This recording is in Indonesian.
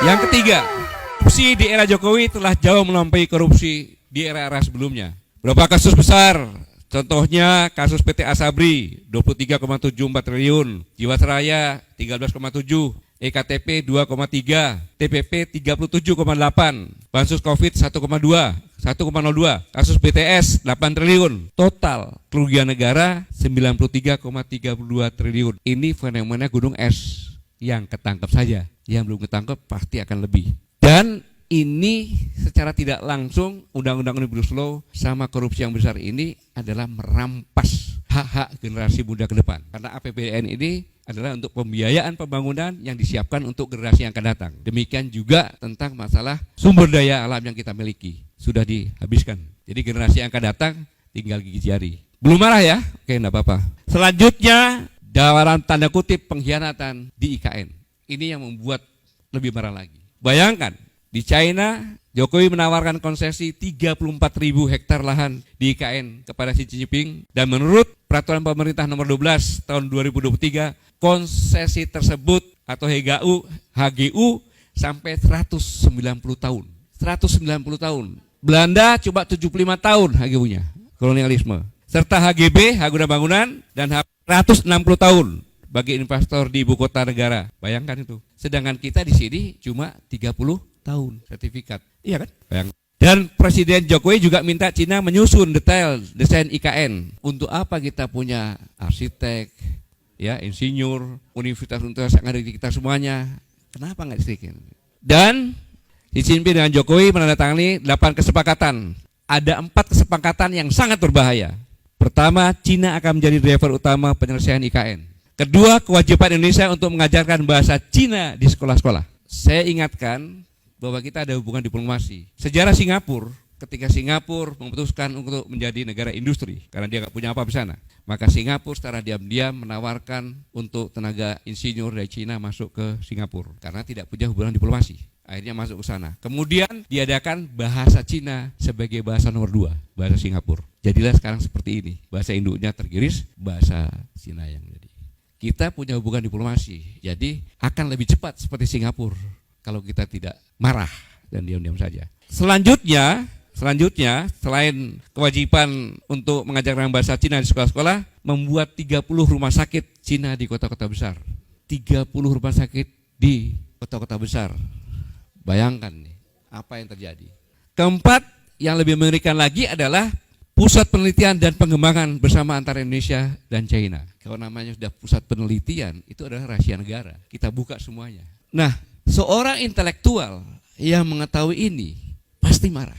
Yang ketiga, korupsi di era Jokowi telah jauh melampaui korupsi di era-era sebelumnya. Berapa kasus besar? Contohnya kasus PT Asabri 23,74 triliun, Jiwasraya 13,7, EKTP 2,3, TPP 37,8, Bansos Covid 1,2, kasus BTS 8 triliun, total kerugian negara 93,32 triliun. Ini fenomena gunung es yang ketangkep saja, yang belum ketangkep pasti akan lebih. Dan ini secara tidak langsung Undang-Undang Omnibus Law sama korupsi yang besar ini adalah merampas hak-hak generasi muda ke depan. Karena APBN ini adalah untuk pembiayaan pembangunan yang disiapkan untuk generasi yang akan datang. Demikian juga tentang masalah sumber daya alam yang kita miliki. Sudah dihabiskan. Jadi generasi yang akan datang tinggal gigit jari. Belum marah ya? Oke, enggak apa-apa. Selanjutnya, dalam tanda kutip pengkhianatan di IKN. Ini yang membuat lebih marah lagi. Bayangkan, di China, Jokowi menawarkan konsesi 34.000 hektar lahan di IKN kepada Xi Jinping. Dan menurut peraturan pemerintah nomor 12 tahun 2023, konsesi tersebut atau HGU sampai 190 tahun. 190 tahun. Belanda coba 75 tahun HGU-nya, kolonialisme. Serta HGB, hak guna bangunan, dan 160 tahun bagi investor di ibu kota negara. Bayangkan itu. Sedangkan kita di sini cuma 30 tahun sertifikat. Iya kan? Bayangkan. Dan Presiden Jokowi juga minta Cina menyusun detail desain IKN. Untuk apa kita punya arsitek, ya, insinyur, universitas yang ada di kita semuanya? Kenapa nggak distrikin? Dan Xi Jinping dengan Jokowi menandatangani 8 kesepakatan. Ada 4 kesepakatan yang sangat berbahaya. Pertama, Cina akan menjadi driver utama penyelesaian IKN. Kedua, kewajiban Indonesia untuk mengajarkan bahasa Cina di sekolah-sekolah. Saya ingatkan bahwa kita ada hubungan diplomasi. Sejarah Singapura, ketika Singapura memutuskan untuk menjadi negara industri, karena dia nggak punya apa di sana, maka Singapura secara diam-diam menawarkan untuk tenaga insinyur dari Cina masuk ke Singapura, karena tidak punya hubungan diplomasi. Akhirnya masuk ke sana. Kemudian diadakan bahasa Cina sebagai bahasa nomor 2, bahasa Singapura. Jadilah sekarang seperti ini. Bahasa induknya tergiris, bahasa Cina yang jadi. Kita punya hubungan diplomasi, jadi akan lebih cepat seperti Singapura kalau kita tidak marah dan diam-diam saja. Selanjutnya selain kewajiban untuk mengajarkan bahasa Cina di sekolah-sekolah, membuat 30 rumah sakit Cina di kota-kota besar. 30 rumah sakit di kota-kota besar. Bayangkan nih, apa yang terjadi. Keempat, yang lebih mengerikan lagi adalah pusat penelitian dan pengembangan bersama antara Indonesia dan China. Kalau namanya sudah pusat penelitian, itu adalah rahasia negara. Kita buka semuanya. Nah, seorang intelektual yang mengetahui ini pasti marah.